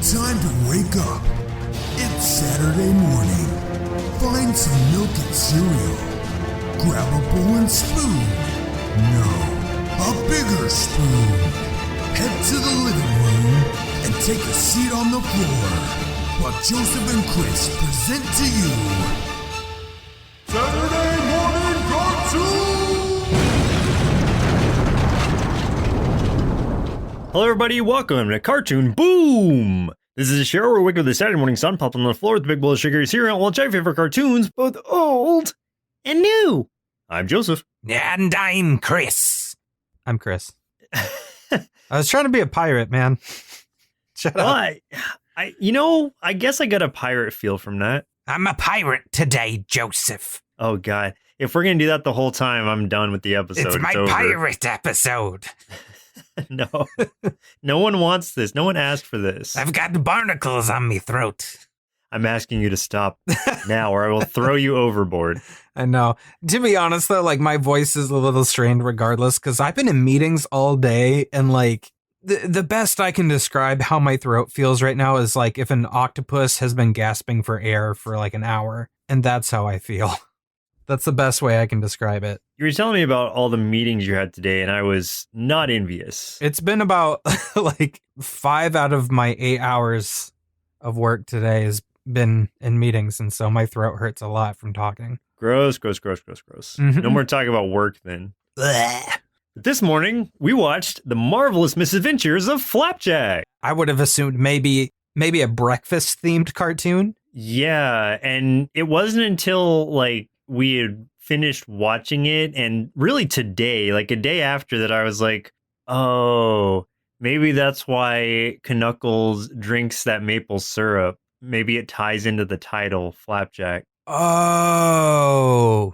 Time to wake up. It's Saturday morning. Find some milk and cereal. Grab a bowl and spoon. No, a bigger spoon. Head to the living room and take a seat on the floor while Joseph and Chris present to you Saturday Morning Cartoon! Hello everybody, welcome to Cartoon Boom! This is a show where we wake up with the Saturday morning sun, pop on the floor with a big bowl of sugary cereal, and we'll check favorite cartoons, both old and new. I'm Joseph. And I'm Chris. I'm Chris. I was trying to be a pirate, man. Shut up. I guess I got a pirate feel from that. I'm a pirate today, Joseph. Oh god. If we're gonna do that the whole time, I'm done with the episode. It's my pirate episode. No. No one wants this. No one asked for this. I've got barnacles on me throat. I'm asking you to stop now or I will throw you overboard. I know. To be honest, though, like, my voice is a little strained regardless, because I've been in meetings all day, and, like, the best I can describe how my throat feels right now is, like, if an octopus has been gasping for air for, like, an hour, and that's how I feel. That's the best way I can describe it. You were telling me about all the meetings you had today, and I was not envious. It's been about, like, 5 out of my 8 hours of work today has been in meetings, and so my throat hurts a lot from talking. Gross. Mm-hmm. No more talking about work then. Blech. This morning, we watched The Marvelous Misadventures of Flapjack. I would have assumed maybe a breakfast-themed cartoon. Yeah, and it wasn't until, like, we had finished watching it, and really today, like a day after that, I was like, oh, maybe that's why Knuckles drinks that maple syrup. Maybe it ties into the title, Flapjack. Oh,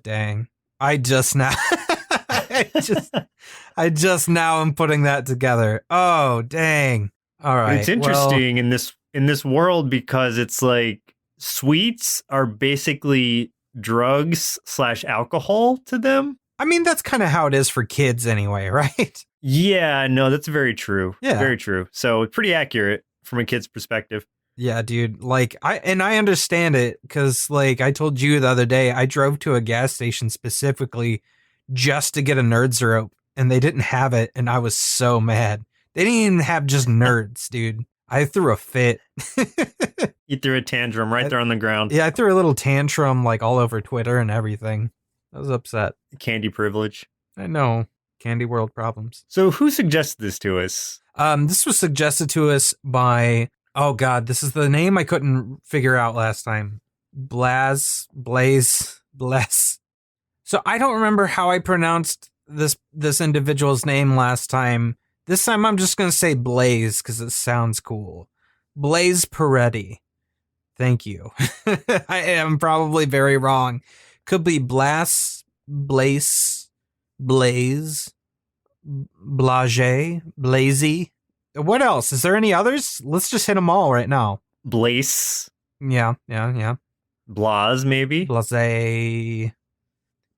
dang. I just now am putting that together. Oh, dang. All right. It's interesting in this world because it's like sweets are basically drugs / alcohol to them. I mean, that's kind of how it is for kids anyway, right? Yeah, no, that's very true. Yeah. Very true. So pretty accurate from a kid's perspective. Yeah, dude, like, I understand it, because, like, I told you the other day, I drove to a gas station specifically just to get a nerd syrup, and they didn't have it, and I was so mad. They didn't even have just nerds, dude. I threw a fit. You threw a tantrum right there on the ground. Yeah, I threw a little tantrum, like, all over Twitter and everything. I was upset. Candy privilege. I know. Candy world problems. So who suggested this to us? This was suggested to us by... Oh God, this is the name I couldn't figure out last time. Blase. So I don't remember how I pronounced this individual's name last time. This time I'm just going to say Blase because it sounds cool. Blase Porretti. Thank you. I am probably very wrong. Could be Blase, Blase, Blaze, What else? Is there any others? Let's just hit them all right now. Blase. Yeah. Blase, maybe? Blase.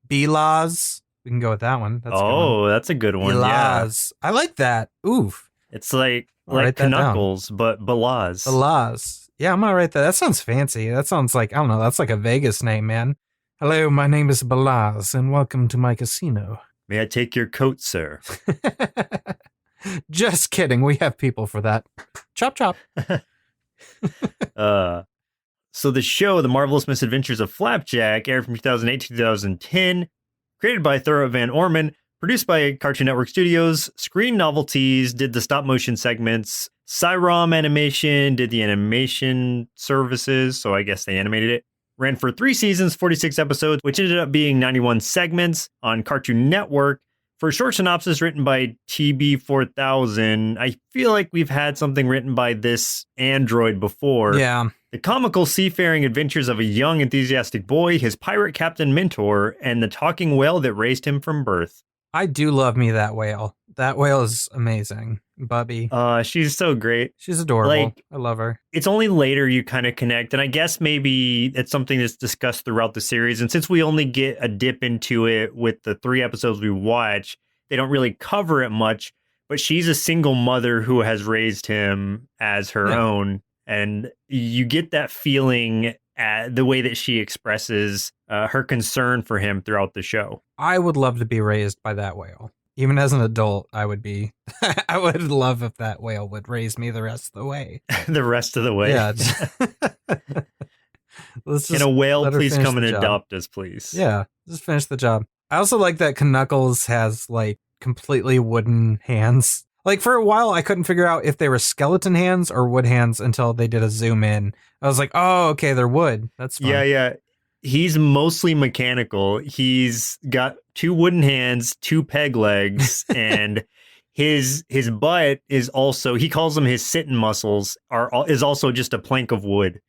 Belaz. We can go with that one. That's a good one. Belaz. Yeah. I like that. Oof. It's like Knuckles, but Belaz. Belaz. Yeah, I'm gonna write that. That sounds fancy. That sounds like, I don't know, that's like a Vegas name, man. Hello, my name is Belaz, and welcome to my casino. May I take your coat, sir? Just kidding. We have people for that. Chop, chop. So the show, The Marvelous Misadventures of Flapjack, aired from 2008 to 2010, created by Thurl Van Orman, produced by Cartoon Network Studios, Screen Novelties did the stop motion segments, Cyrom Animation did the animation services, so I guess they animated it. Ran for 3 seasons, 46 episodes, which ended up being 91 segments on Cartoon Network. For a short synopsis written by TB4000, I feel like we've had something written by this android before. Yeah. The comical seafaring adventures of a young enthusiastic boy, his pirate captain mentor, and the talking whale that raised him from birth. I do love me that whale. That whale is amazing. Bubby. She's so great. She's adorable. Like, I love her. It's only later you kind of connect, and I guess maybe it's something that's discussed throughout the series. And since we only get a dip into it with the 3 episodes we watch, they don't really cover it much. but she's a single mother who has raised him as her own. And you get that feeling at the way that she expresses her concern for him throughout the show. I would love to be raised by that whale. Even as an adult, I would be. I would love if that whale would raise me the rest of the way. The rest of the way. Yeah. Can a whale please come and adopt us, please? Yeah, just finish the job. I also like that Knuckles has like completely wooden hands. Like for a while, I couldn't figure out if they were skeleton hands or wood hands until they did a zoom in. I was like, oh, okay, they're wood. That's fine. Yeah. He's mostly mechanical. He's got 2 wooden hands, 2 peg legs, and his butt is also, he calls them his sitting muscles, is also just a plank of wood.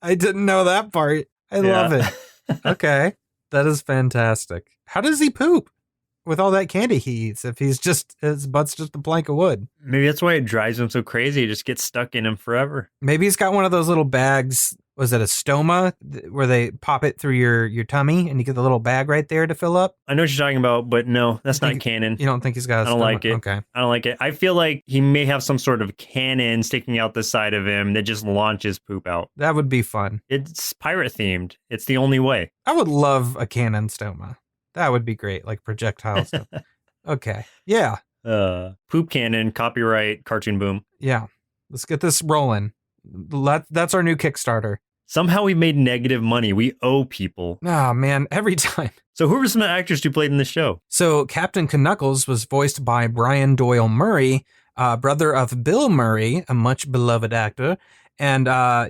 I didn't know that part. I love it. Okay. That is fantastic. How does he poop with all that candy he eats if his butt's just a plank of wood? Maybe that's why it drives him so crazy. It just gets stuck in him forever. Maybe he's got one of those little bags. Was it a stoma where they pop it through your tummy and you get the little bag right there to fill up? I know what you're talking about, but no, that's not canon. You don't think he's got a stoma? I don't like it. Okay. I don't like it. I feel like he may have some sort of cannon sticking out the side of him that just launches poop out. That would be fun. It's pirate themed. It's the only way. I would love a cannon stoma. That would be great, like projectile stuff. Okay. Yeah. Poop cannon, copyright, Cartoon Boom. Yeah. Let's get this rolling. That's our new Kickstarter. Somehow we made negative money. We owe people. Oh, man, every time. So who were some actors who played in the show? So Captain Knuckles was voiced by Brian Doyle Murray, brother of Bill Murray, a much beloved actor. And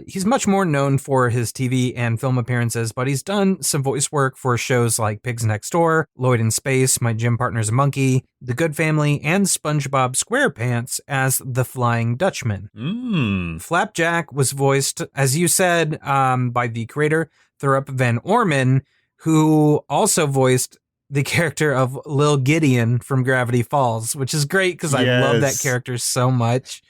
he's much more known for his TV and film appearances, but he's done some voice work for shows like Pigs Next Door, Lloyd in Space, My Gym Partner's a Monkey, The Good Family, and SpongeBob SquarePants as the Flying Dutchman. Flapjack was voiced, as you said, by the creator, Thurop Van Orman, who also voiced the character of Lil Gideon from Gravity Falls, which is great because I love that character so much.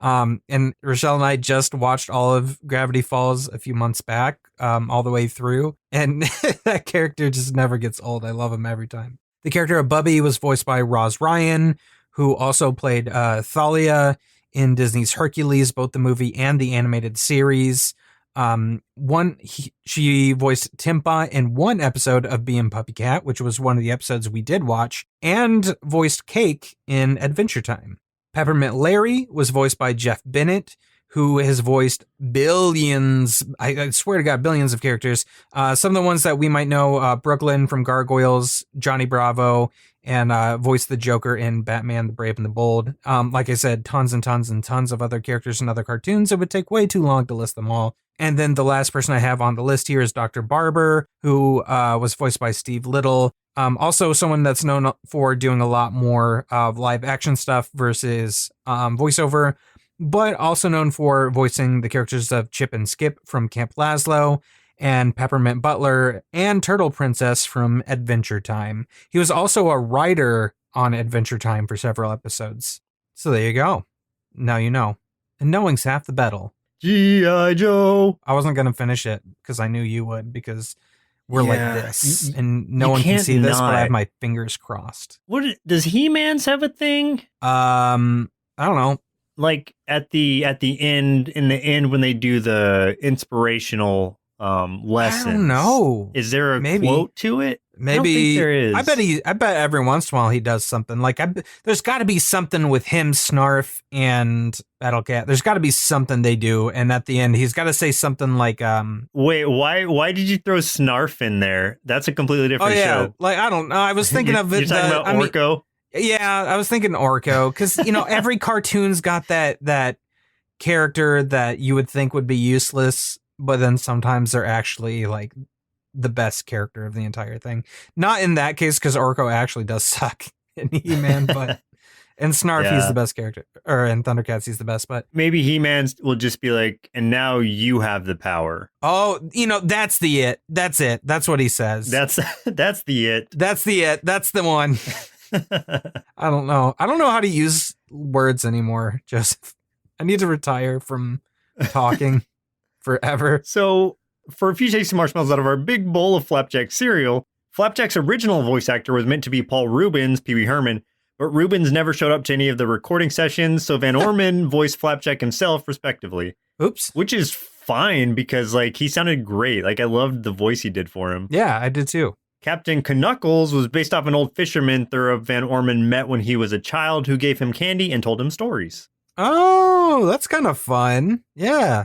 And Rochelle and I just watched all of Gravity Falls a few months back, all the way through. And that character just never gets old. I love him every time. The character of Bubby was voiced by Roz Ryan, who also played Thalia in Disney's Hercules, both the movie and the animated series. She voiced Timpa in one episode of Bee and Puppy Cat, which was one of the episodes we did watch, and voiced Cake in Adventure Time. Peppermint Larry was voiced by Jeff Bennett, who has voiced billions, I swear to God, billions of characters. Some of the ones that we might know, Brooklyn from Gargoyles, Johnny Bravo, and voiced the Joker in Batman, the Brave and the Bold. Like I said, tons and tons and tons of other characters in other cartoons. It would take way too long to list them all. And then the last person I have on the list here is Dr. Barber, who was voiced by Steve Little. Also someone that's known for doing a lot more of live action stuff versus voiceover, but also known for voicing the characters of Chip and Skip from Camp Lazlo and Peppermint Butler and Turtle Princess from Adventure Time. He was also a writer on Adventure Time for several episodes. So there you go. Now you know. And knowing's half the battle. G.I. Joe. I wasn't going to finish it because I knew you would, because we're like this, and no one can see this, but I have my fingers crossed. What does He-Man's have a thing? I don't know. Like at the end, in the end when they do the inspirational lesson. I don't know. Is there a quote to it? Maybe I don't think there is. I bet every once in a while he does something. Like there's got to be something with him, Snarf, and Battle Cat. There's got to be something they do, and at the end he's got to say something like Wait, why did you throw Snarf in there? That's a completely different show. Like I don't know. I was thinking of it. You're talking about Orko? Yeah, I was thinking Orko, because every cartoon's got that character that you would think would be useless, but then sometimes they're actually like the best character of the entire thing. Not in that case, because Orko actually does suck in He-Man, but in Snarf he's the best character, or in Thundercats he's the best. But maybe He-Man will just be like, and now you have the power. Oh, that's the it. That's it. That's what he says. That's the it. That's the it. That's the one. I don't know. I don't know how to use words anymore, Joseph. I need to retire from talking forever. So, for a few tasty marshmallows out of our big bowl of Flapjack cereal, Flapjack's original voice actor was meant to be Paul Rubens, Pee Wee Herman, But Rubens never showed up to any of the recording sessions, so Van Orman voiced Flapjack himself, respectively. Oops. Which is fine because, like, he sounded great. Like, I loved the voice he did for him. Yeah, I did too. Captain Knuckles was based off an old fisherman Thurop Van Orman met when he was a child who gave him candy and told him stories. Oh, that's kind of fun. Yeah.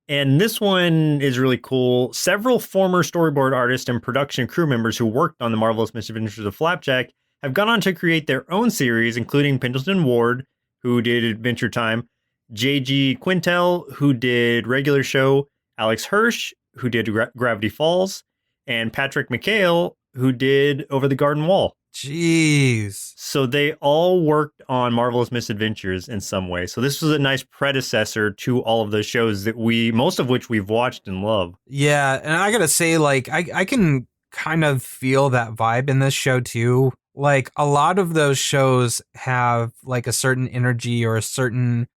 And this one is really cool. Several former storyboard artists and production crew members who worked on the Marvelous Misadventures of Flapjack have gone on to create their own series, including Pendleton Ward, who did Adventure Time, J.G. Quintel, who did Regular Show, Alex Hirsch, who did Gravity Falls, and Patrick McHale, who did Over the Garden Wall. Jeez. So they all worked on Marvelous Misadventures in some way. So this was a nice predecessor to all of those shows that most of which we've watched and love. Yeah, and I gotta say, like, I can kind of feel that vibe in this show too. Like, a lot of those shows have like a certain energy or a certain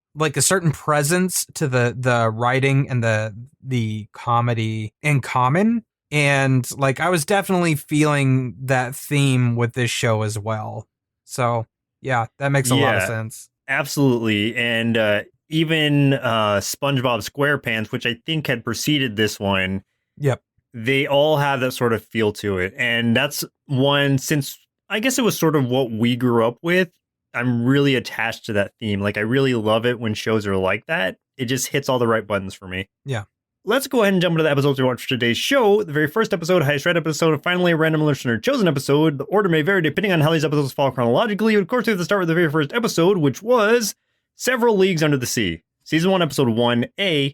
presence to the writing and the comedy in common. And like, I was definitely feeling that theme with this show as well. So yeah, that makes a lot of sense. Absolutely. And even SpongeBob SquarePants, which I think had preceded this one. Yep. They all have that sort of feel to it. And that's one, since I guess it was sort of what we grew up with, I'm really attached to that theme. Like, I really love it when shows are like that. It just hits all the right buttons for me. Yeah. Let's go ahead and jump into the episodes we watched for today's show. The very first episode, highest read episode, and finally a random listener chosen episode. The order may vary depending on how these episodes fall chronologically. Of course, we have to start with the very first episode, which was Several Leagues Under the Sea. Season 1, Episode 1A.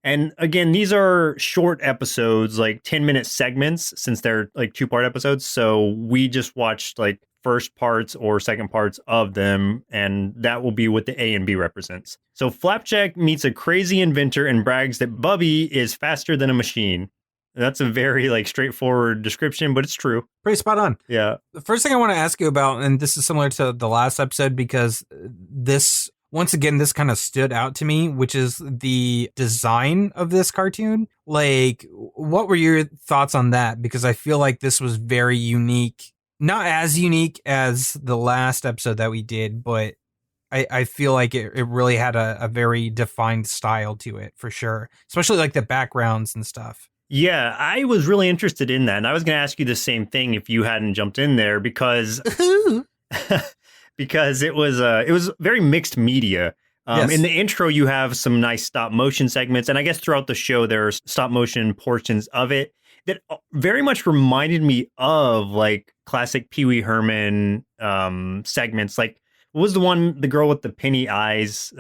And again, these are short episodes, like 10-minute segments, since they're like 2-part episodes. So we just watched like first parts or second parts of them, and that will be what the A and B represents. So Flapjack meets a crazy inventor and brags that Bubby is faster than a machine. That's a very like straightforward description, but it's true. Pretty spot on. Yeah. The first thing I want to ask you about, and this is similar to the last episode, because this kind of stood out to me, which is the design of this cartoon. Like, what were your thoughts on that? Because I feel like this was very unique. Not as unique as the last episode that we did, but I feel like it really had a very defined style to it, for sure. Especially like the backgrounds and stuff. Yeah, I was really interested in that. And I was going to ask you the same thing if you hadn't jumped in there, because because it was very mixed media. Yes. In the intro, you have some nice stop motion segments. And I guess throughout the show, there are stop motion portions of it that very much reminded me of like classic Pee Wee Herman segments. Like, what was the girl with the penny eyes?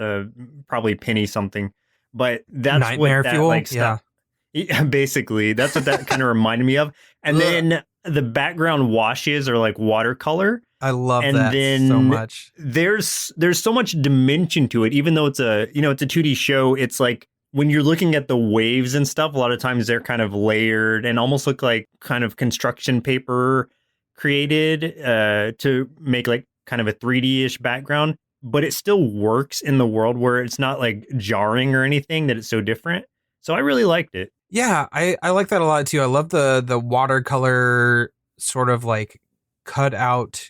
Probably Penny something. But that's Nightmare what that Fuel? like stuff. Yeah, basically, that's what that kind of reminded me of. And then the background washes are like watercolor. I love and that then so much. There's so much dimension to it, even though it's a 2D show. It's like when you're looking at the waves and stuff, a lot of times they're kind of layered and almost look like kind of construction paper created to make like kind of a 3D-ish background. But it still works in the world where it's not like jarring or anything, that it's so different. So I really liked it. Yeah, I like that a lot too. I love the watercolor sort of like cut out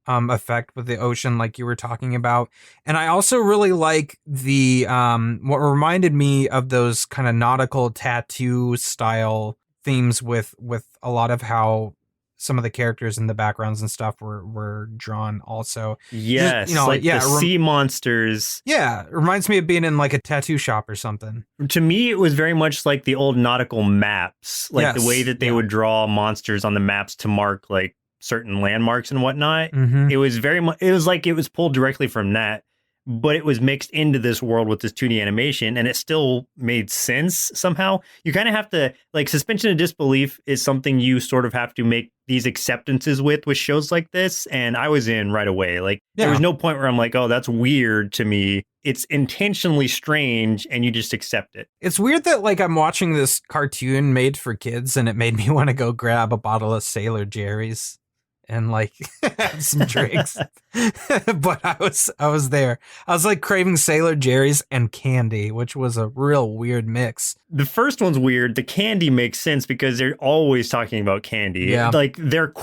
effect with the ocean, like you were talking about. And I also really like the what reminded me of those kind of nautical tattoo style themes with a lot of how some of the characters in the backgrounds and stuff were drawn also. Yes, just, like the sea monsters. Yeah, it reminds me of being in like a tattoo shop or something. To me, it was very much like the old nautical maps, like the way that they would draw monsters on the maps to mark like certain landmarks and whatnot. Mm-hmm. It was very much, it was like it was pulled directly from that, but it was mixed into this world with this 2D animation, and it still made sense somehow. You kind of have to, like, suspension of disbelief is something you sort of have to make these acceptances with shows like this, and I was in right away. Like, there was no point where I'm like, oh, that's weird to me. It's intentionally strange, and you just accept it. It's weird that, like, I'm watching this cartoon made for kids, and it made me want to go grab a bottle of Sailor Jerry's and like have some drinks. But I was there. I was like craving Sailor Jerry's and candy, which was a real weird mix. The first one's weird. The candy makes sense because they're always talking about candy. Yeah. Like their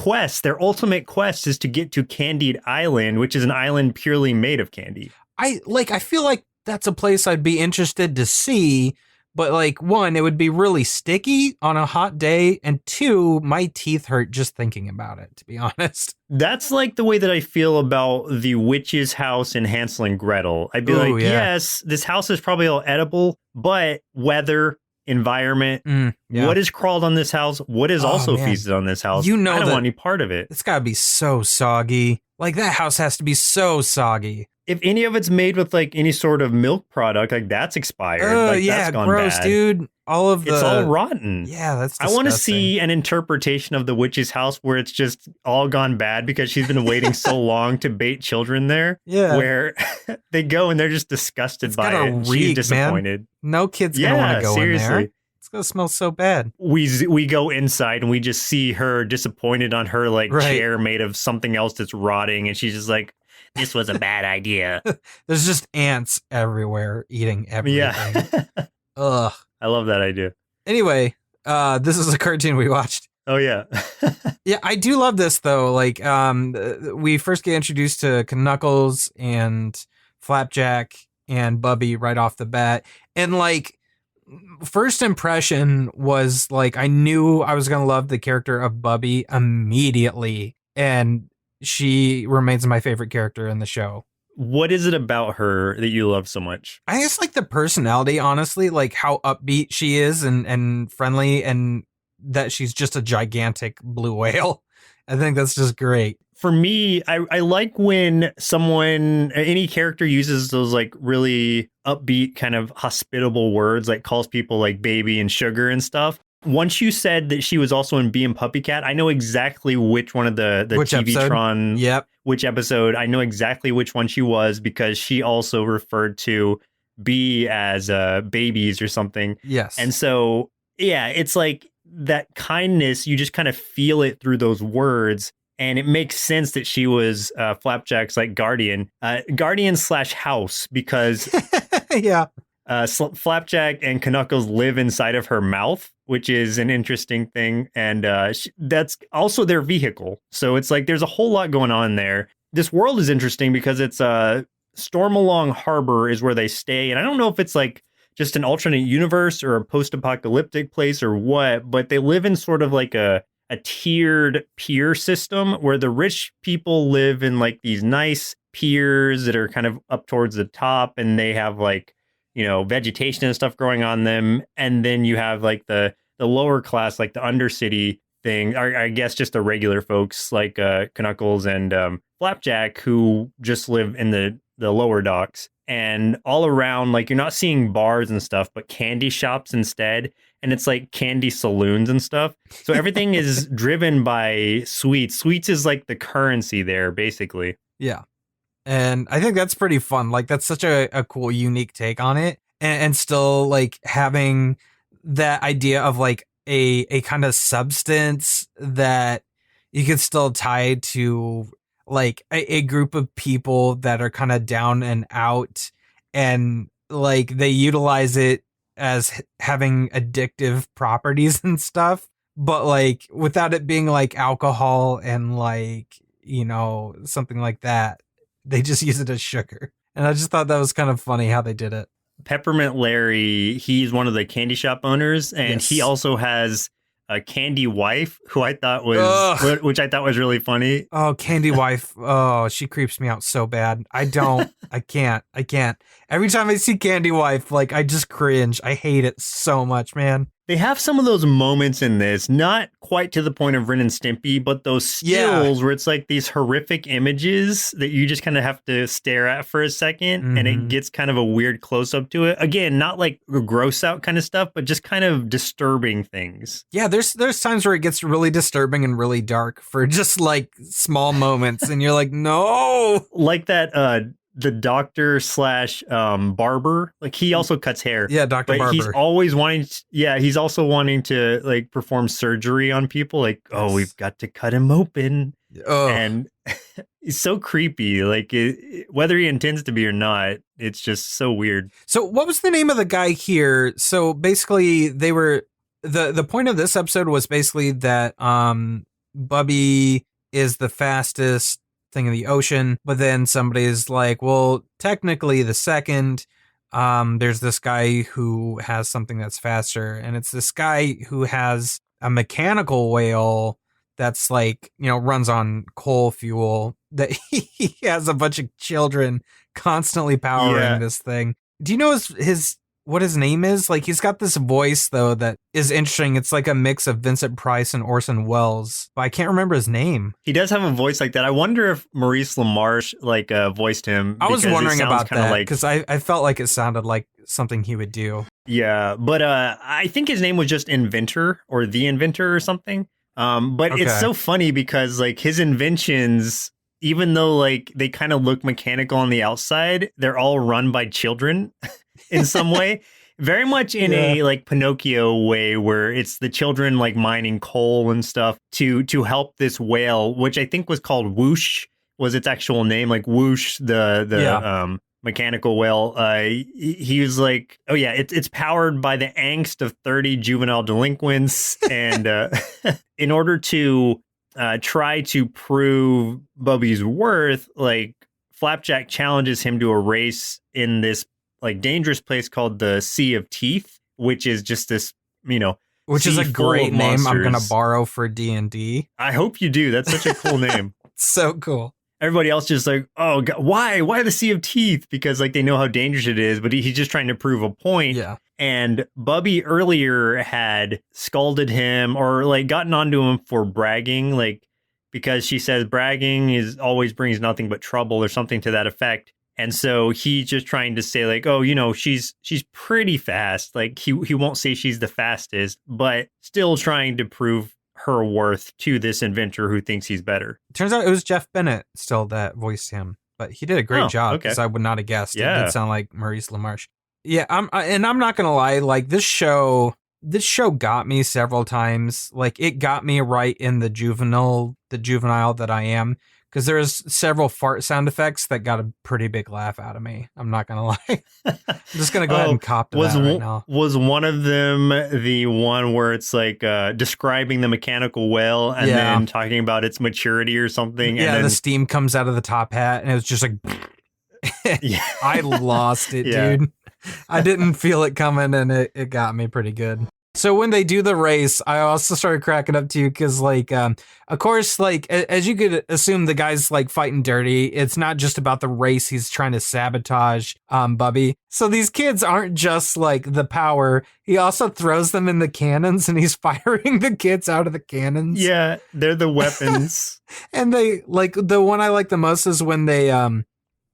ultimate quest is to get to Candied Island, which is an island purely made of candy. I feel like that's a place I'd be interested to see, but like, one, it would be really sticky on a hot day, and two, my teeth hurt just thinking about it, to be honest. That's like the way that I feel about the witch's house in Hansel and Gretel. I'd be Ooh, like, yeah. yes, this house is probably all edible, but weather, environment, Yeah. what is crawled on this house, what is also man. feasted on this house, You know I don't that- want any part of it. It's gotta be so soggy. Like, that house has to be so soggy. If any of it's made with like any sort of milk product, like that's expired. Like, Yeah, that's gone gross, bad. dude. All of the... It's all rotten. Yeah, that's I want to disgusting. see an interpretation of the witch's house where it's just all gone bad because she's been waiting so long to bait children there. Yeah. Where they go and they're just disgusted It's by gotta it. She's reek, man. disappointed. No kid's gonna want to go in there. It's gonna smell so bad. We go inside and we just see her disappointed on her like Right. chair made of something else that's rotting, and she's just like, "This was a bad idea." There's just ants everywhere eating everything. Yeah, Ugh. I love that idea. Anyway, this is a cartoon we watched. Oh yeah. Yeah, I do love this though. Like, we first get introduced to Knuckles and Flapjack and Bubby right off the bat, and like, first impression was like, I knew I was gonna love the character of Bubby immediately, and she remains my favorite character in the show. What is it about her that you love so much? I guess like the personality, honestly, like how upbeat she is and friendly, and that she's just a gigantic blue whale. I think that's just great. For me, I like when any character uses those like really upbeat kind of hospitable words, like calls people like baby and sugar and stuff. Once you said that she was also in Bee and Puppycat, I know exactly which one of the TV-tron, Yep. which episode. I know exactly which one she was because she also referred to Bee as babies or something. Yes. And so, yeah, it's like that kindness, you just kind of feel it through those words. And it makes sense that she was Flapjack's like guardian / house, because yeah. Flapjack and Knuckles live inside of her mouth, which is an interesting thing. And that's also their vehicle. So it's like there's a whole lot going on there. This world is interesting because it's Stormalong Harbor is where they stay. And I don't know if it's like just an alternate universe or a post-apocalyptic place or what, but they live in sort of like a tiered pier system where the rich people live in like these nice piers that are kind of up towards the top, and they have like, you know, vegetation and stuff growing on them. And then you have like the lower class, like the undercity thing, or I guess just the regular folks like Knuckles and Flapjack, who just live in the lower docks. And all around, like, you're not seeing bars and stuff, but candy shops instead. And it's like candy saloons and stuff. So everything is driven by sweets. Sweets is like the currency there, basically. Yeah. And I think that's pretty fun. Like, that's such a cool, unique take on it. And still, like, having that idea of, like, a kind of substance that you could still tie to, like, a group of people that are kind of down and out. And, like, they utilize it as having addictive properties and stuff. But, like, without it being, like, alcohol and, like, you know, something like that. They just use it as sugar. And I just thought that was kind of funny how they did it. Peppermint Larry, he's one of the candy shop owners, and Yes. he also has a candy wife who I thought which I thought was really funny. Oh, Candy Wife. Oh, she creeps me out so bad. I can't. Every time I see Candy Wife, like, I just cringe. I hate it so much, man. They have some of those moments in this, not quite to the point of Ren and Stimpy, but those stills where it's like these horrific images that you just kind of have to stare at for a second, and it gets kind of a weird close up to it. Again, not like gross out kind of stuff, but just kind of disturbing things. Yeah, there's times where it gets really disturbing and really dark for just like small moments, and you're like, no. Like that the doctor / barber, like he also cuts hair. Yeah, Dr. But Barber. he's always wanting he's also wanting to like perform surgery on people, like, oh, we've got to cut him open. Ugh. And he's so creepy. Like whether he intends to be or not, it's just so weird. So what was the name of the guy here? So basically they were the point of this episode was basically that Bubby is the fastest thing in the ocean, but then somebody's like, well, technically the second. There's this guy who has something that's faster, and it's this guy who has a mechanical whale that's like, runs on coal fuel, that he has a bunch of children constantly powering this thing. Do you know what his name is? Like, he's got this voice though that is interesting. It's like a mix of Vincent Price and Orson Welles, but I can't remember his name. He does have a voice like that. I wonder if Maurice LaMarche voiced him. I was wondering about that like, because I felt like it sounded like something he would do. Yeah, but I think his name was just Inventor or The Inventor or something. But it's so funny because like his inventions, even though like they kind of look mechanical on the outside, they're all run by children in some way. Very much in a like Pinocchio way, where it's the children like mining coal and stuff to help this whale, which I think was called Whoosh, was its actual name. Like Whoosh, the mechanical whale. He was like, oh yeah, it's powered by the angst of 30 juvenile delinquents, and in order to try to prove Bubby's worth, like Flapjack challenges him to a race in this like dangerous place called the Sea of Teeth, which is just this, which is a great name I'm gonna borrow for D&D. I hope you do. That's such a cool name. It's so cool. Everybody else just like, oh God, why the Sea of Teeth? Because like they know how dangerous it is, but he's just trying to prove a point. Yeah. And Bubby earlier had scalded him or like gotten onto him for bragging, like because she says bragging always brings nothing but trouble or something to that effect. And so he's just trying to say like, oh, she's pretty fast. Like he won't say she's the fastest, but still trying to prove her worth to this inventor who thinks he's better. Turns out it was Jeff Bennett still that voiced him, but he did a great job because I would not have guessed. Yeah. It did sound like Maurice LaMarche. Yeah, I'm not gonna lie, like this show got me several times. Like it got me right in the juvenile that I am, because there's several fart sound effects that got a pretty big laugh out of me. I'm not gonna lie. I'm just gonna go ahead and cop to that right now. Was one of them the one where it's like describing the mechanical whale and then talking about its maturity or something? Yeah, and then the steam comes out of the top hat and it was just like I lost it, dude. I didn't feel it coming, and it got me pretty good. So when they do the race, I also started cracking up too, because like, of course, like as you could assume, the guy's like fighting dirty. It's not just about the race; he's trying to sabotage Bubby. So these kids aren't just like the power; he also throws them in the cannons, and he's firing the kids out of the cannons. Yeah, they're the weapons. And they like the one I like the most is when they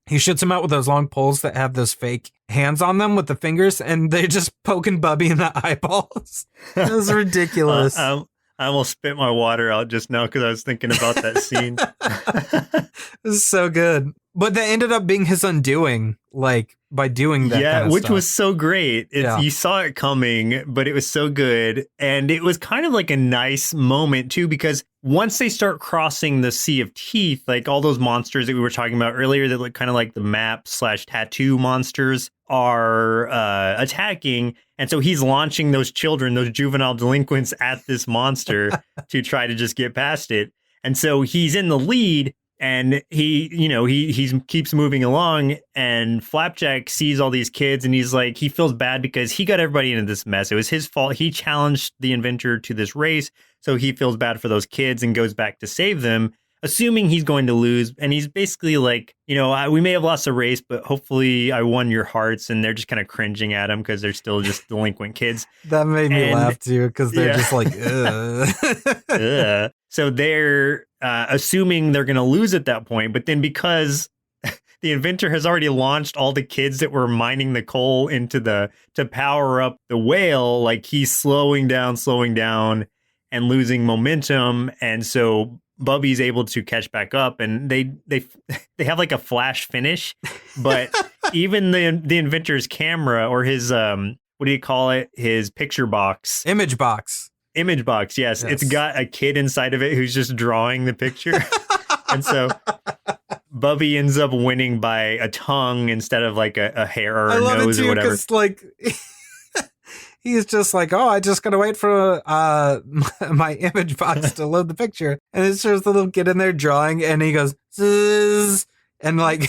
he shoots them out with those long poles that have those fake hands on them with the fingers, and they're just poking Bubby in the eyeballs. It was ridiculous. I almost spit my water out just now because I was thinking about that scene. It was so good. But that ended up being his undoing, like, by doing that kind of which stuff. was so great. You saw it coming, but it was so good. And it was kind of like a nice moment, too, because once they start crossing the Sea of Teeth, like all those monsters that we were talking about earlier that look kind of like the map/tattoo monsters are attacking. And so he's launching those children, those juvenile delinquents at this monster to try to just get past it. And so he's in the lead. And he keeps moving along, and Flapjack sees all these kids, and he's like, he feels bad because he got everybody into this mess. It was his fault. He challenged the inventor to this race, so he feels bad for those kids and goes back to save them, assuming he's going to lose. And he's basically like, we may have lost the race, but hopefully I won your hearts. And they're just kind of cringing at him because they're still just delinquent kids. That made me laugh too, because they're just like, ugh. So they're assuming they're going to lose at that point. But then because the inventor has already launched all the kids that were mining the coal to power up the whale, like he's slowing down and losing momentum. And so Bubby's able to catch back up, and they have like a flash finish. But even the inventor's camera, or his what do you call it? His picture box. Image box. Yes. It's got a kid inside of it who's just drawing the picture. And so Bubby ends up winning by a tongue instead of like a hair or a nose or whatever. Like he's just like, oh, I just gotta wait for my image box to load the picture, and it's just a little kid in there drawing, and he goes Zzz, and like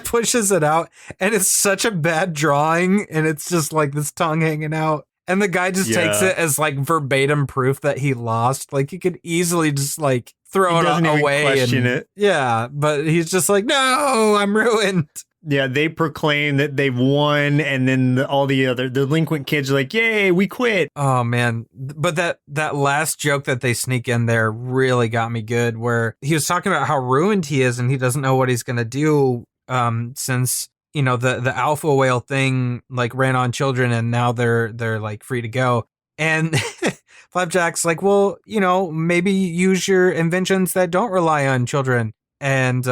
pushes it out, and it's such a bad drawing, and it's just like this tongue hanging out. And the guy just takes it as like verbatim proof that he lost. Like he could easily just like throw it away and question it. Yeah, but he's just like, no, I'm ruined. Yeah, they proclaim that they've won, and then all the other delinquent kids are like, yay, we quit. Oh man, but that last joke that they sneak in there really got me good, where he was talking about how ruined he is and he doesn't know what he's gonna do since you know the alpha whale thing like ran on children, and now they're like free to go. And Flapjack's like, well, you know, maybe use your inventions that don't rely on children. And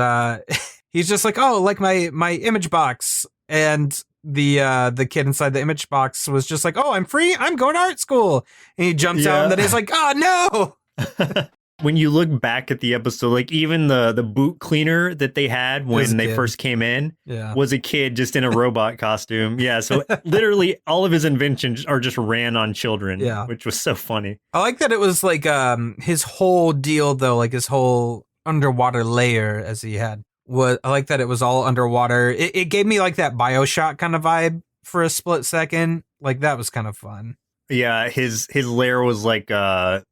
he's just like, oh, like my image box. And the kid inside the image box was just like, oh, I'm free, I'm going to art school. And he jumps out, and then he's like, oh no. When you look back at the episode, like even the boot cleaner that they had when they first came in was a kid just in a robot costume. Yeah, so literally all of his inventions are just ran on children, which was so funny. I like that it was like his whole deal, though, like his whole underwater layer as he had. I like that it was all underwater. It gave me like that BioShock kind of vibe for a split second. Like that was kind of fun. Yeah, his lair was like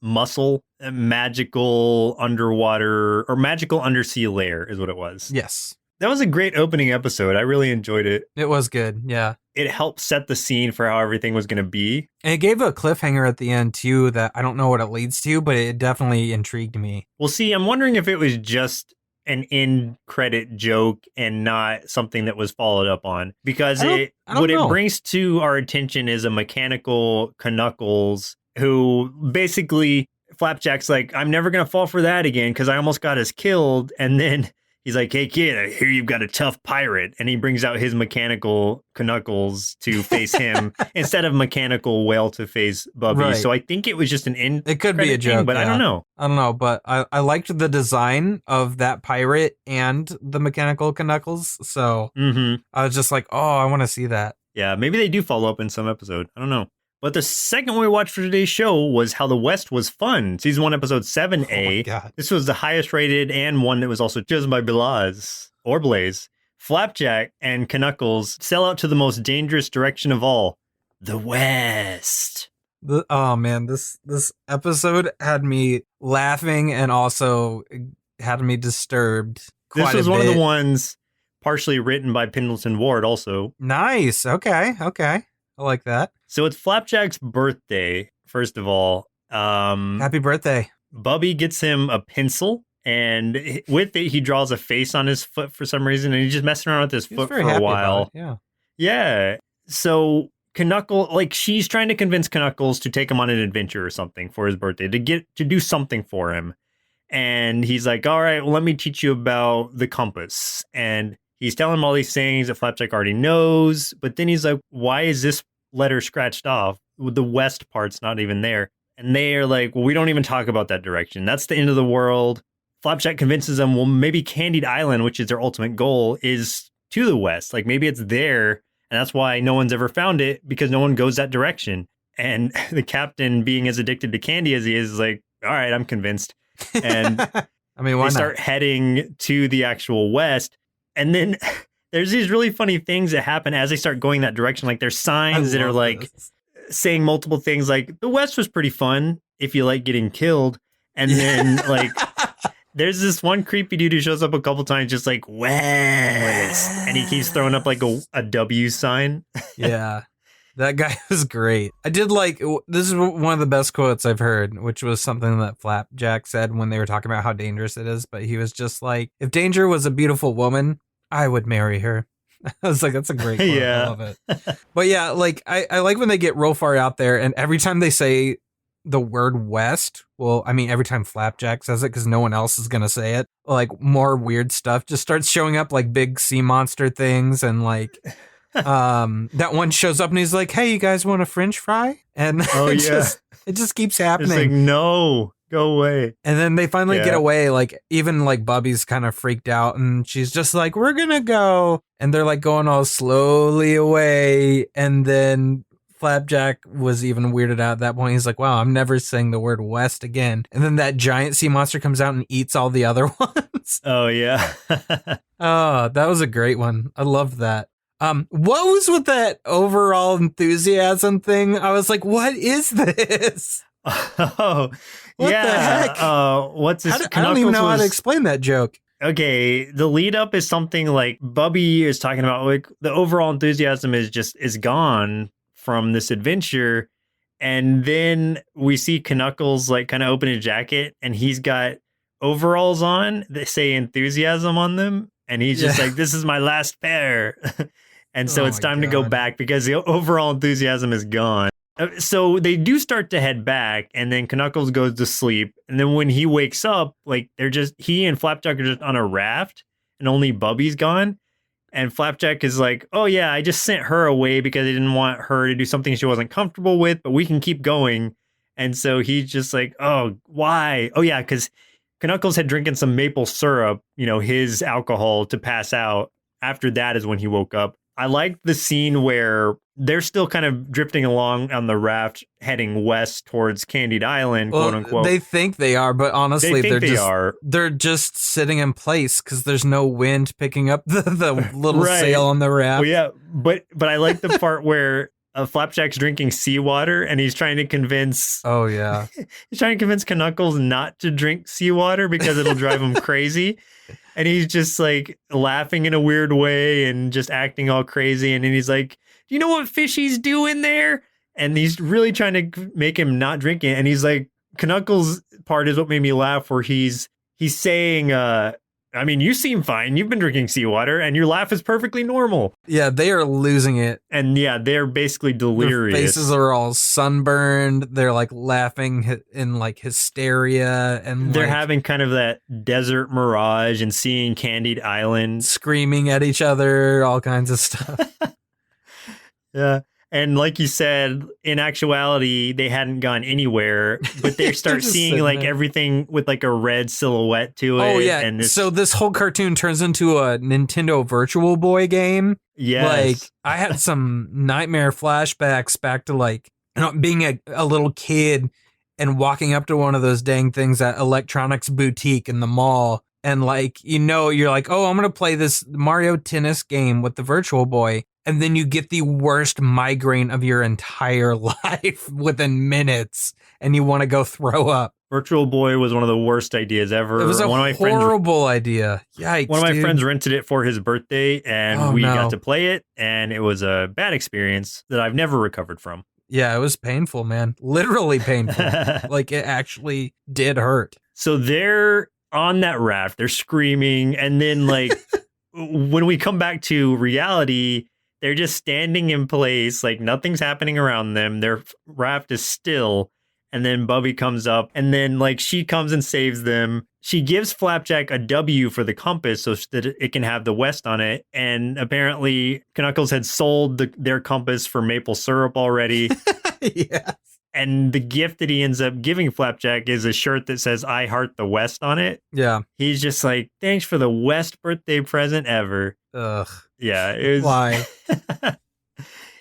muscle, magical underwater or magical undersea lair is what it was. Yes. That was a great opening episode. I really enjoyed it. It was good, yeah. It helped set the scene for how everything was going to be. And it gave a cliffhanger at the end, too, that I don't know what it leads to, but it definitely intrigued me. Well, see, I'm wondering if it was just an end credit joke and not something that was followed up on, because it brings to our attention is a mechanical Knuckles who basically Flapjack's like, I'm never gonna fall for that again because I almost got us killed, and then he's like, hey kid, I hear you've got a tough pirate, and he brings out his mechanical Knuckles to face him instead of mechanical whale to face Bubby. Right. So I think it was just an end. It could be a joke, but I don't know. But I liked the design of that pirate and the mechanical Knuckles. So I was just like, oh, I want to see that. Yeah, maybe they do follow up in some episode. I don't know. But the second one we watched for today's show was How the West Was Fun, Season 1, Episode 7A. Oh my God. This was the highest rated and one that was also chosen by Blase. Flapjack and Knuckles sell out to the most dangerous direction of all, the West. Oh man, this episode had me laughing and also had me disturbed quite a bit. This was one of the ones partially written by Pendleton Ward also. Nice. Okay. I like that. So it's Flapjack's birthday, first of all. Happy birthday. Bubby gets him a pencil, and with it, he draws a face on his foot for some reason, and he's just messing around with his foot for a while. Yeah. So Knuckles, like, she's trying to convince Knuckles to take him on an adventure or something for his birthday, to do something for him. And he's like, all right, well, let me teach you about the compass. And he's telling him all these things that Flapjack already knows, but then he's like, why is this letter scratched off? The west part's not even there. And they are like, well, we don't even talk about that direction. That's the end of the world. Flapjack convinces them, well, maybe Candied Island, which is their ultimate goal, is to the west. Like, maybe it's there, and that's why no one's ever found it, because no one goes that direction. And the captain, being as addicted to candy as he is like, all right, I'm convinced. And I mean, why they start heading to the actual west. And then there's these really funny things that happen as they start going that direction. Like, there's signs that are like saying multiple things, like the West was pretty fun if you like getting killed. And then like there's this one creepy dude who shows up a couple times just like West, and he keeps throwing up like a W sign. Yeah, that guy was great. I did like, this is one of the best quotes I've heard, which was something that Flapjack said when they were talking about how dangerous it is. But he was just like, if Danger was a beautiful woman, I would marry her. I was like, that's a great quote. Yeah. I love it. But yeah, like I like when they get real far out there, and every time they say the word West, well, I mean, every time Flapjack says it, because no one else is gonna say it, like more weird stuff just starts showing up, like big sea monster things, and like that one shows up and he's like, hey, you guys want a French fry? And it just keeps happening. It's like, no. Go away. And then they finally get Yeah. away. Like, even like Bubby's kind of freaked out and she's just like, we're gonna go. And they're like going all slowly away. And then Flapjack was even weirded out at that point. He's like, wow, I'm never saying the word west again. And then that giant sea monster comes out and eats all the other ones. Oh, yeah. Oh, that was a great one. I loved that. What was with that overall enthusiasm thing? I was like, what is this? Oh, What yeah. the heck? What's this? I don't even know how to was- explain that joke. Okay, the lead up is something like Bubby is talking about, like the overall enthusiasm is gone from this adventure, and then we see Knuckles like kind of open his jacket, and he's got overalls on that say enthusiasm on them, and he's just like, "This is my last pair," and so Oh it's my time to go God. back because the overall enthusiasm is gone. So they do start to head back, and then Knuckles goes to sleep. And then when he wakes up, like he and Flapjack are just on a raft, and only Bubby's gone. And Flapjack is like, "Oh yeah, I just sent her away because I didn't want her to do something she wasn't comfortable with, but we can keep going." And so he's just like, "Oh, why? Oh yeah, because Knuckles had drinking some maple syrup, his alcohol to pass out. After that is when he woke up." I like the scene where they're still kind of drifting along on the raft, heading west towards Candied Island, quote unquote. They think they are, but honestly, they are. They're just sitting in place because there's no wind picking up the little Right. sail on the raft. Well, yeah, but I like the part where Flapjack's drinking seawater, and he's trying to convince Oh yeah. Knuckles not to drink seawater because it'll drive him crazy. And he's just like laughing in a weird way and just acting all crazy. And then he's like, "Do you know what fishies do in there?" And he's really trying to make him not drink it. And he's like, Knuckles' part is what made me laugh, where he's saying, "I mean, you seem fine. You've been drinking seawater and your laugh is perfectly normal." Yeah, they are losing it. And yeah, they're basically Their delirious. faces are all sunburned. They're like laughing in like hysteria, and They're like, having kind of that desert mirage and seeing Candied Island. screaming at each other, all kinds of stuff. Yeah. And like you said, in actuality, they hadn't gone anywhere, but they start just seeing sitting like there. everything with like a red silhouette to it. Oh yeah. And it's, So this whole cartoon turns into a Nintendo Virtual Boy game. yes. Like, I had some nightmare flashbacks back to like being a little kid and walking up to one of those dang things at Electronics Boutique in the mall. And like, you're like, oh, I'm going to play this Mario Tennis game with the Virtual Boy. And then you get the worst migraine of your entire life within minutes. And you want to go throw up. Virtual Boy was one of the worst ideas ever. It was a one of my friends horrible idea. Yikes, One of my dude. friends rented it for his birthday, and Oh, we no. got to play it, and it was a bad experience that I've never recovered from. Yeah, it was painful, man. Literally painful. Like, it actually did hurt. So they're on that raft, they're screaming, and then like when we come back to reality, they're just standing in place, like nothing's happening around them. Their raft is still. And then Bubby comes up, and then like she comes and saves them. She gives Flapjack a W for the compass so that it can have the west on it. And apparently Knuckles had sold their compass for maple syrup already. Yeah. And the gift that he ends up giving Flapjack is a shirt that says "I Heart the West" on it. Yeah. He's just like, "Thanks for the best birthday present ever." Ugh. Yeah, it was. Why?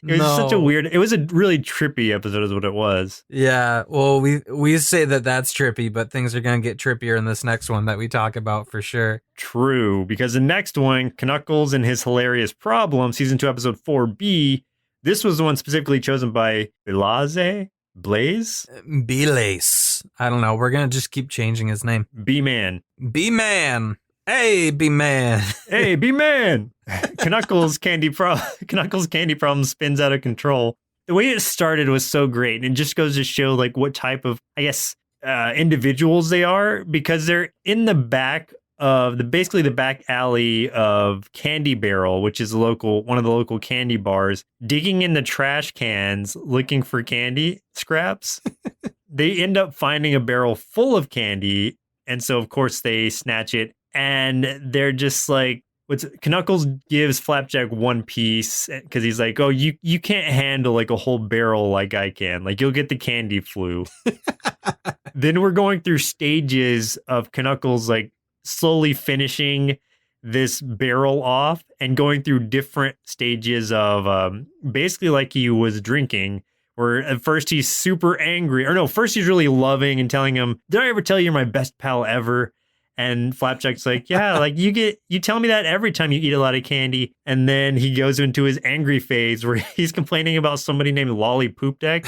It was such a weird. It was a really trippy episode, is what it was. Yeah. Well, we say that's trippy, but things are gonna get trippier in this next one that we talk about for sure. True, because the next one, Knuckles and His Hilarious Problem, season 2, episode 4B. This was the one specifically chosen by Blase. B-Lace. I don't know. We're gonna just keep changing his name. B-Man. B-Man. Hey, B-Man. Hey, B-Man. Knuckles' candy problem spins out of control. The way it started was so great, and it just goes to show like what type of, I guess, individuals they are, because they're in the back of basically the back alley of Candy Barrel, which is one of the local candy bars, digging in the trash cans looking for candy scraps. They end up finding a barrel full of candy, and so of course they snatch it, and they're just like, Knuckles gives Flapjack one piece because he's like, "Oh, you can't handle like a whole barrel like I can. Like, you'll get the candy flu." Then we're going through stages of Knuckles like slowly finishing this barrel off and going through different stages of basically like he was drinking, where at first he's super angry, or no, first he's really loving and telling him, did I ever tell you you're my best pal ever? And Flapjack's like, yeah, like you tell me that every time you eat a lot of candy. And then he goes into his angry phase where he's complaining about somebody named Lolly Poop Deck.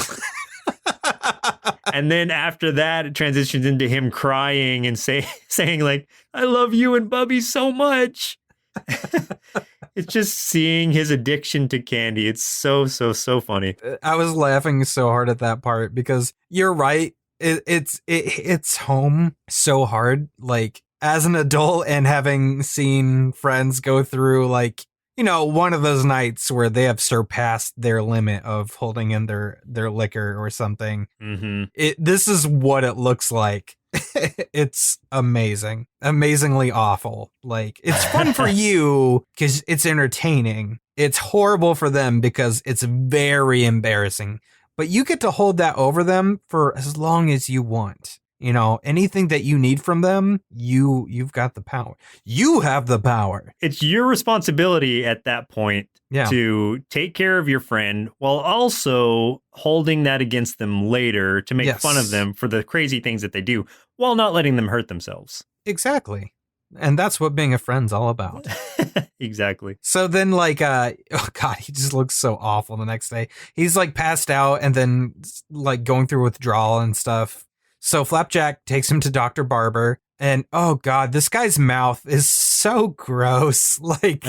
And then after that, it transitions into him crying and saying like, I love you and Bubby so much. It's just seeing his addiction to candy. It's so funny. I was laughing so hard at that part because you're right. It's home so hard. Like as an adult and having seen friends go through like, you know, one of those nights where they have surpassed their limit of holding in their liquor or something. Mm-hmm. This is what it looks like. It's amazing. Amazingly awful. Like, it's fun for you because it's entertaining. It's horrible for them because it's very embarrassing. But you get to hold that over them for as long as you want. You know, anything that you need from them, you've got the power. You have the power. It's your responsibility at that point to take care of your friend while also holding that against them later to make fun of them for the crazy things that they do while not letting them hurt themselves. Exactly. And that's what being a friend's all about. Exactly. So then like, oh God, he just looks so awful the next day. He's like passed out and then like going through withdrawal and stuff. So Flapjack takes him to Dr. Barber, and oh God, this guy's mouth is so gross. Like,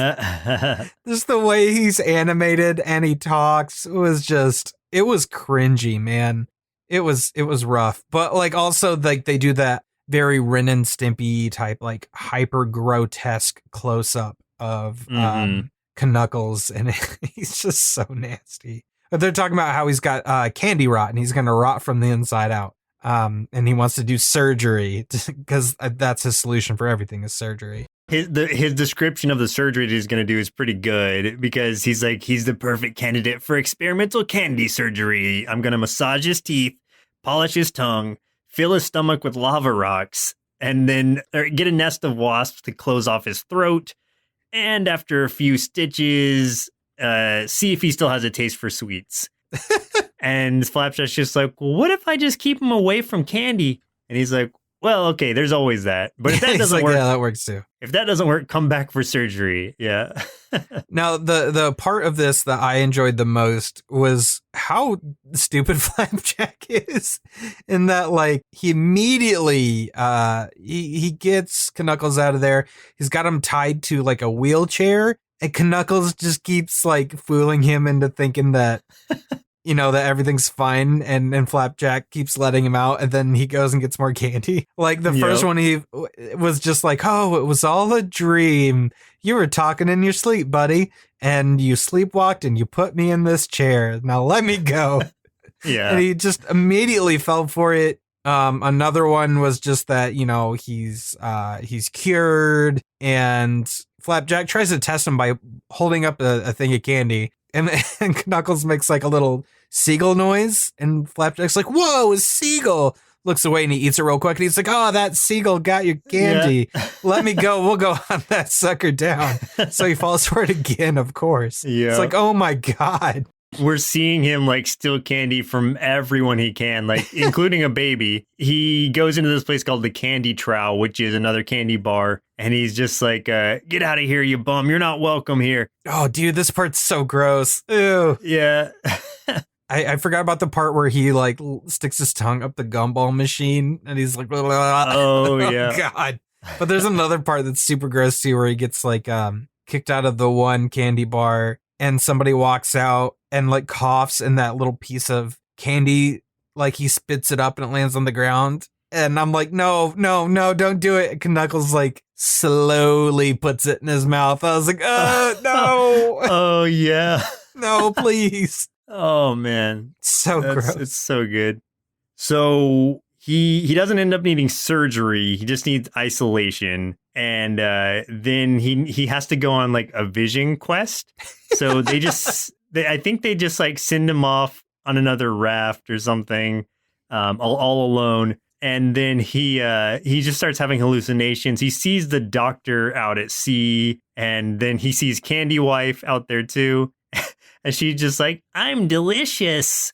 just the way he's animated and he talks was it was cringy, man. It was rough. But like also like they do that very Ren and Stimpy type, like hyper grotesque close up of Knuckles, and he's just so nasty. But they're talking about how he's got candy rot and he's going to rot from the inside out. And he wants to do surgery because that's his solution for everything is surgery. His description of the surgery that he's going to do is pretty good because he's like, he's the perfect candidate for experimental candy surgery. I'm going to massage his teeth, polish his tongue, fill his stomach with lava rocks, and then get a nest of wasps to close off his throat. And after a few stitches, see if he still has a taste for sweets. And Flapjack's just like, well, what if I just keep him away from candy? And he's like, well, okay, there's always that. But if that doesn't work, yeah, that works too. If that doesn't work, come back for surgery. Yeah. Now, the part of this that I enjoyed the most was how stupid Flapjack is. In that, like, he immediately he gets Knuckles out of there. He's got him tied to like a wheelchair, and Knuckles just keeps like fooling him into thinking that. You know, that everything's fine, and Flapjack keeps letting him out, and then he goes and gets more candy. Like, the first one, he was just like, oh, it was all a dream. You were talking in your sleep, buddy, and you sleepwalked, and you put me in this chair. Now let me go. Yeah. And he just immediately fell for it. Another one was just that, you know, he's cured, and Flapjack tries to test him by holding up a thing of candy, and Knuckles makes like a little seagull noise, and Flapjack's like, whoa, a seagull. Looks away and he eats it real quick, and he's like, oh, that seagull got your candy. Yeah. Let me go. We'll go hunt that sucker down. So he falls for it again, of course. Yeah. It's like, oh my God. We're seeing him like steal candy from everyone he can, like including a baby. He goes into this place called the Candy Trowel, which is another candy bar. And he's just like, get out of here, you bum. You're not welcome here. Oh, dude, this part's so gross. Ew. Yeah. I forgot about the part where he like sticks his tongue up the gumball machine and he's like, oh yeah. Oh, God. But there's another part that's super gross too, where he gets like kicked out of the one candy bar and somebody walks out and like coughs and that little piece of candy, like he spits it up and it lands on the ground. And I'm like, no, don't do it. Knuckles like slowly puts it in his mouth. I was like, oh, no. Oh, yeah. No, please. Oh, man. So gross. It's so good. So he doesn't end up needing surgery. He just needs isolation. And then he has to go on like a vision quest. So I think they just like send him off on another raft or something all alone. And then he just starts having hallucinations. He sees the doctor out at sea, and then he sees Candy Wife out there too. And she's just like, I'm delicious.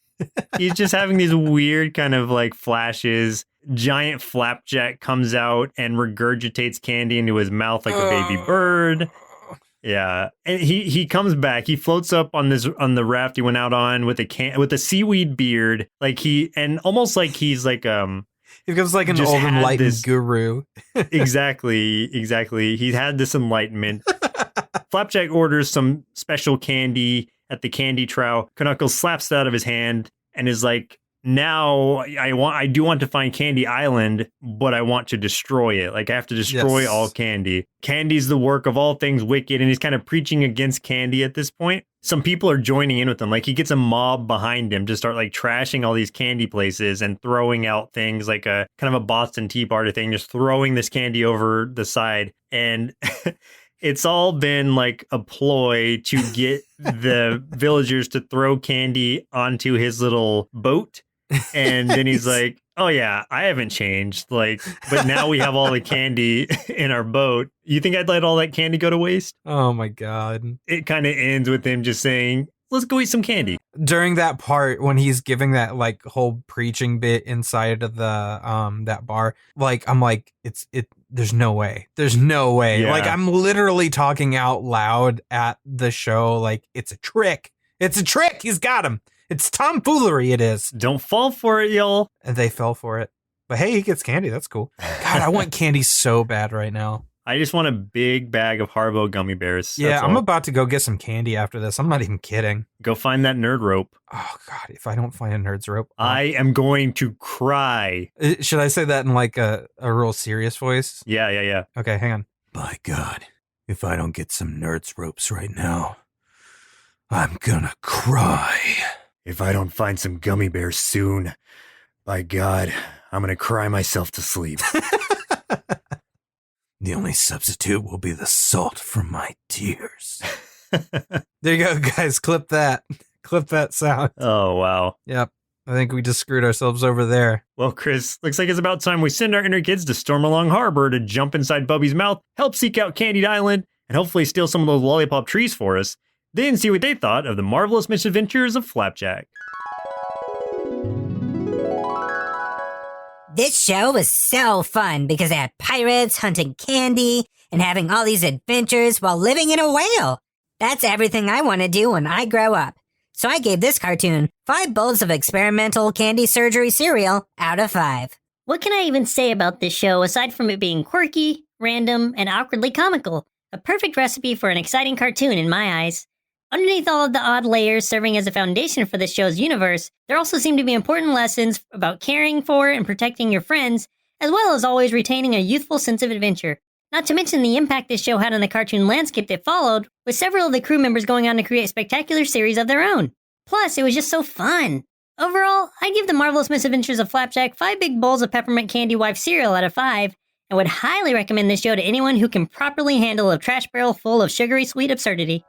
He's just having these weird kind of like flashes. Giant Flapjack comes out and regurgitates candy into his mouth like a baby bird. Yeah, and he comes back. He floats up on the raft he went out on with a seaweed beard, almost like he's like he becomes like an old enlightened guru. Exactly. He had this enlightenment. Flapjack orders some special candy at the candy trough. Knuckles slaps it out of his hand and is like, now I do want to find Candy Island, but I want to destroy it. Like I have to destroy all candy. Candy's the work of all things wicked, and he's kind of preaching against candy at this point. Some people are joining in with him. Like he gets a mob behind him to start like trashing all these candy places and throwing out things like a kind of a Boston Tea Party thing, just throwing this candy over the side. And it's all been like a ploy to get the villagers to throw candy onto his little boat. And then he's like, oh yeah, I haven't changed. Like, but now we have all the candy in our boat. You think I'd let all that candy go to waste? Oh my God. It kind of ends with him just saying, let's go eat some candy. During that part when he's giving that like whole preaching bit inside of the that bar, like I'm like, there's no way. There's no way. Yeah. Like I'm literally talking out loud at the show, like it's a trick. It's a trick. He's got him. It's tomfoolery, it is. Don't fall for it, y'all. And they fell for it. But hey, he gets candy. That's cool. God, I want candy so bad right now. I just want a big bag of Haribo gummy bears. Yeah, I'm about to go get some candy after this. I'm not even kidding. Go find that nerd rope. Oh, God, if I don't find a nerd's rope. I am going to cry. Should I say that in like a real serious voice? Yeah. Okay, hang on. By God, if I don't get some nerd's ropes right now, I'm gonna cry. If I don't find some gummy bears soon, by God, I'm gonna cry myself to sleep. The only substitute will be the salt from my tears. There you go, guys. Clip that. Clip that sound. Oh, wow. Yep. I think we just screwed ourselves over there. Well, Chris, looks like it's about time we send our inner kids to storm along harbor to jump inside Bubby's mouth, help seek out Candy Island, and hopefully steal some of those lollipop trees for us. Then see what they thought of the Marvelous Misadventures of Flapjack. This show was so fun because they had pirates hunting candy and having all these adventures while living in a whale. That's everything I want to do when I grow up. So I gave this cartoon 5 bowls of experimental candy surgery cereal out of 5. What can I even say about this show aside from it being quirky, random, and awkwardly comical? A perfect recipe for an exciting cartoon in my eyes. Underneath all of the odd layers serving as a foundation for this show's universe, there also seem to be important lessons about caring for and protecting your friends, as well as always retaining a youthful sense of adventure. Not to mention the impact this show had on the cartoon landscape that followed, with several of the crew members going on to create spectacular series of their own. Plus, it was just so fun. Overall, I'd give the Marvelous Misadventures of Flapjack 5 big bowls of Peppermint Candy Wife cereal out of 5, and would highly recommend this show to anyone who can properly handle a trash barrel full of sugary sweet absurdity.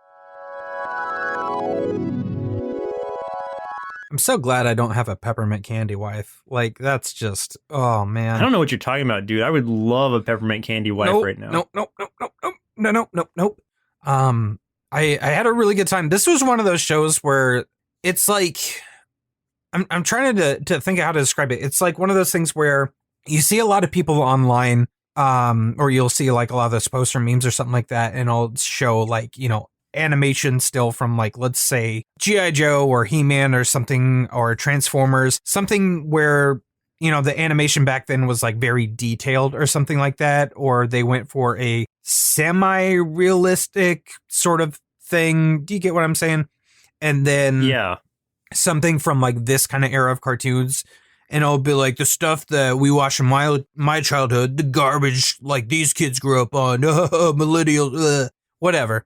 I'm so glad I don't have a peppermint candy wife. Like, that's just, oh, man. I don't know what you're talking about, dude. I would love a peppermint candy wife right now. Nope. I had a really good time. This was one of those shows where it's like, I'm trying to think of how to describe it. It's like one of those things where you see a lot of people online, or you'll see like a lot of those posts or memes or something like that, and it'll show like, you know, animation still from like, let's say G.I. Joe or He-Man or something, or Transformers, something where, you know, the animation back then was like very detailed or something like that, or they went for a semi-realistic sort of thing. Do you get what I'm saying? And then something from like this kind of era of cartoons, and it'll be like the stuff that we watched in my childhood, the garbage like these kids grew up on, millennials, whatever.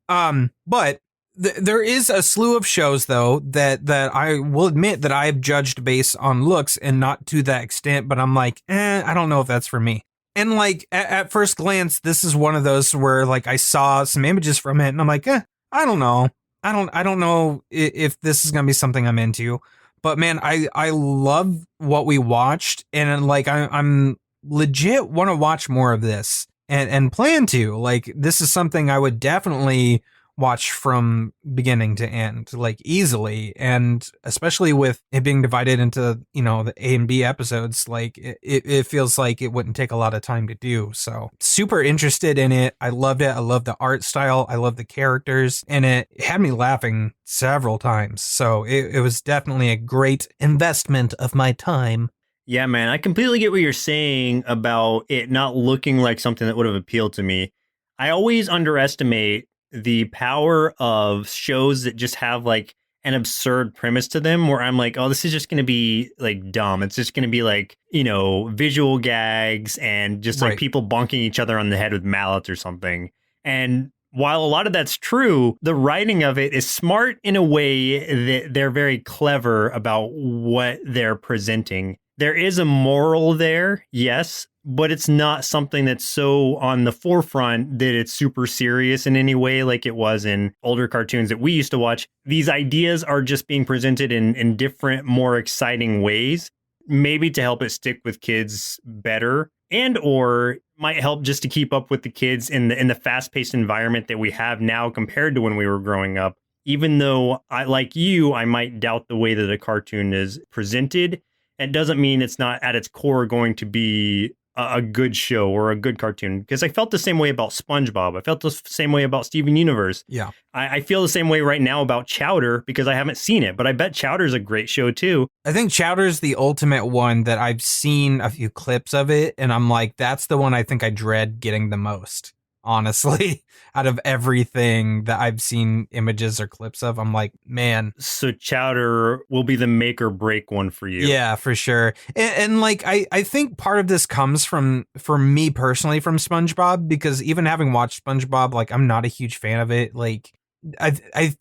But there is a slew of shows though that I will admit that I've judged based on looks and not to that extent, but I'm like, I don't know if that's for me. And like at first glance, this is one of those where like I saw some images from it and I'm like, I don't know. I don't know if this is going to be something I'm into, But man, I love what we watched, and like I'm legit want to watch more of this and plan to. Like, this is something I would definitely watch from beginning to end, like easily, and especially with it being divided into, you know, the A and B episodes, like it feels like it wouldn't take a lot of time to do. So super interested in it. I loved it. I love the art style. I love the characters, and it had me laughing several times. So it was definitely a great investment of my time. Yeah, man, I completely get what you're saying about it not looking like something that would have appealed to me. I always underestimate the power of shows that just have like an absurd premise to them, where I'm like, oh, this is just going to be like dumb. It's just going to be like, you know, visual gags and just like people bonking each other on the head with mallets or something. And while a lot of that's true, the writing of it is smart in a way that they're very clever about what they're presenting. There is a moral there, yes, but it's not something that's so on the forefront that it's super serious in any way like it was in older cartoons that we used to watch. These ideas are just being presented in different, more exciting ways, maybe to help it stick with kids better, and or might help just to keep up with the kids in the fast-paced environment that we have now compared to when we were growing up. Even though, like you, I might doubt the way that a cartoon is presented, it doesn't mean it's not at its core going to be a good show or a good cartoon. Because I felt the same way about SpongeBob. I felt the same way about Steven Universe. Yeah. I feel the same way right now about Chowder because I haven't seen it, but I bet Chowder's a great show too. I think Chowder's the ultimate one that I've seen a few clips of it, and I'm like, that's the one I think I dread getting the most. Honestly, out of everything that I've seen images or clips of, I'm like, man. So Chowder will be the make or break one for you. Yeah, for sure. And like, I think part of this comes from, for me personally, from SpongeBob, because even having watched SpongeBob, like, I'm not a huge fan of it. Like, I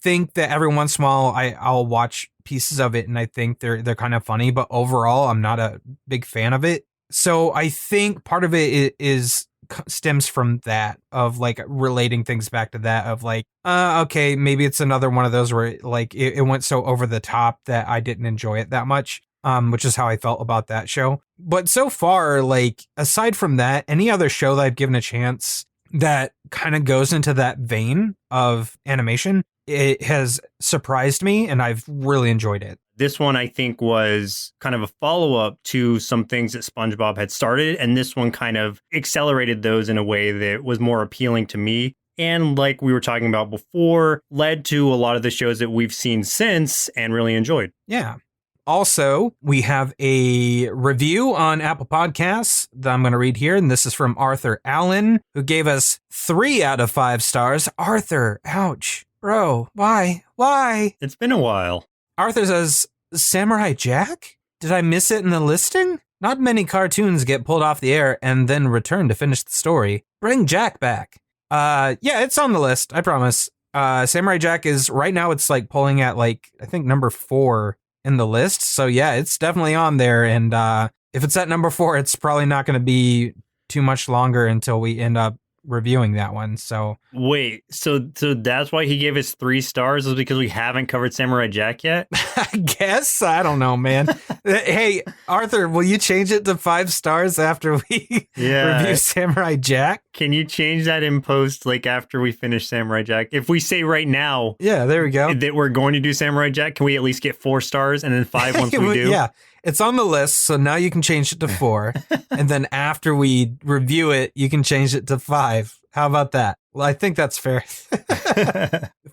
think that every once in a while I'll watch pieces of it and I think they're kind of funny, but overall I'm not a big fan of it. So I think part of it stems from that, of like relating things back to that, of like, okay, maybe it's another one of those where like it went so over the top that I didn't enjoy it that much, which is how I felt about that show. But so far, like, aside from that, any other show that I've given a chance that kind of goes into that vein of animation, it has surprised me and I've really enjoyed it. This one, I think, was kind of a follow-up to some things that SpongeBob had started, and this one kind of accelerated those in a way that was more appealing to me. And like we were talking about before, led to a lot of the shows that we've seen since and really enjoyed. Yeah. Also, we have a review on Apple Podcasts that I'm going to read here, and this is from Arthur Allen, who gave us 3 out of 5 stars. Arthur, ouch. Bro, why? It's been a while. Arthur says, Samurai Jack? Did I miss it in the listing? Not many cartoons get pulled off the air and then return to finish the story. Bring Jack back. Yeah, it's on the list, I promise. Samurai Jack is, right now it's like pulling at like, I think number 4 in the list. So yeah, it's definitely on there. And if it's at number 4, it's probably not going to be too much longer until we end up reviewing that one. So wait, so that's why he gave us 3 stars, is because we haven't covered Samurai Jack yet? I guess. I don't know, man. Hey, Arthur, will you change it to 5 stars after we review Samurai Jack? Can you change that in post, like after we finish Samurai Jack? If we say right now, yeah, there we go, that we're going to do Samurai Jack, can we at least get 4 stars and then 5 once we do? Yeah. It's on the list, so now you can change it to 4. And then after we review it, you can change it to 5. How about that? Well, I think that's fair.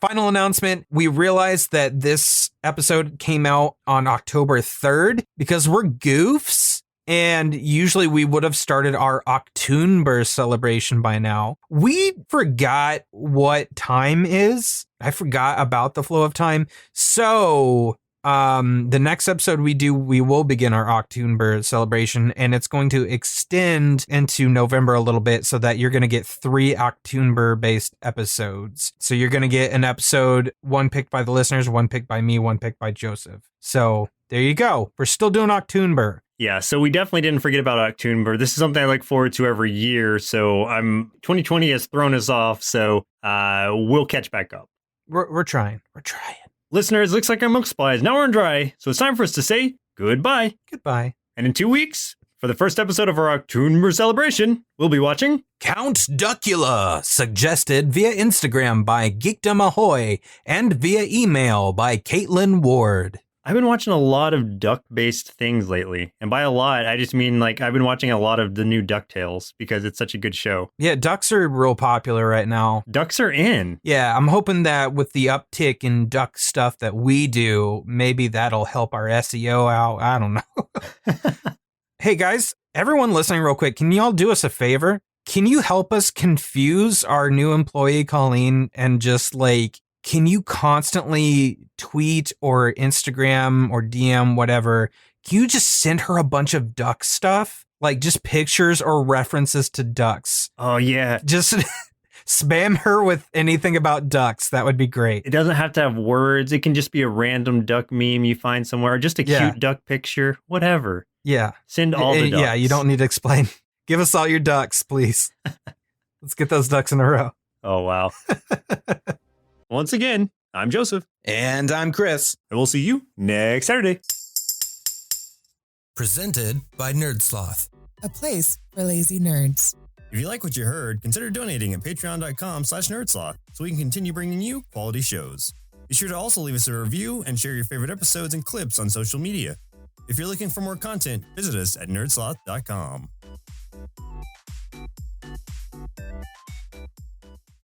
Final announcement. We realized that this episode came out on October 3rd because we're goofs. And usually we would have started our October celebration by now. We forgot what time is. I forgot about the flow of time. So the next episode we will begin our October celebration, and it's going to extend into November a little bit so that you're going to get 3 October based episodes. So you're going to get an episode, 1 picked by the listeners, 1 picked by me, 1 picked by Joseph. So there you go. We're still doing October. Yeah, so we definitely didn't forget about October. This is something I look forward to every year. So 2020 has thrown us off. So we'll catch back up. We're trying. Listeners, looks like our milk supply is now run dry, so it's time for us to say goodbye. Goodbye. And in 2 weeks, for the first episode of our October celebration, we'll be watching Count Duckula, suggested via Instagram by Geekdom Ahoy and via email by Caitlin Ward. I've been watching a lot of duck-based things lately. And by a lot, I just mean like I've been watching a lot of the new DuckTales because it's such a good show. Yeah, ducks are real popular right now. Ducks are in. Yeah, I'm hoping that with the uptick in duck stuff that we do, maybe that'll help our SEO out. I don't know. Hey guys, everyone listening real quick, can y'all do us a favor? Can you help us confuse our new employee, Colleen, and just like, can you constantly tweet or Instagram or DM, whatever? Can you just send her a bunch of duck stuff? Like just pictures or references to ducks. Oh, yeah. Just spam her with anything about ducks. That would be great. It doesn't have to have words. It can just be a random duck meme you find somewhere, or just a cute duck picture, whatever. Yeah. Send all the ducks. Yeah, you don't need to explain. Give us all your ducks, please. Let's get those ducks in a row. Oh, wow. Once again, I'm Joseph. And I'm Chris. And we'll see you next Saturday. Presented by Nerdsloth. A place for lazy nerds. If you like what you heard, consider donating at patreon.com/nerdsloth so we can continue bringing you quality shows. Be sure to also leave us a review and share your favorite episodes and clips on social media. If you're looking for more content, visit us at nerdsloth.com.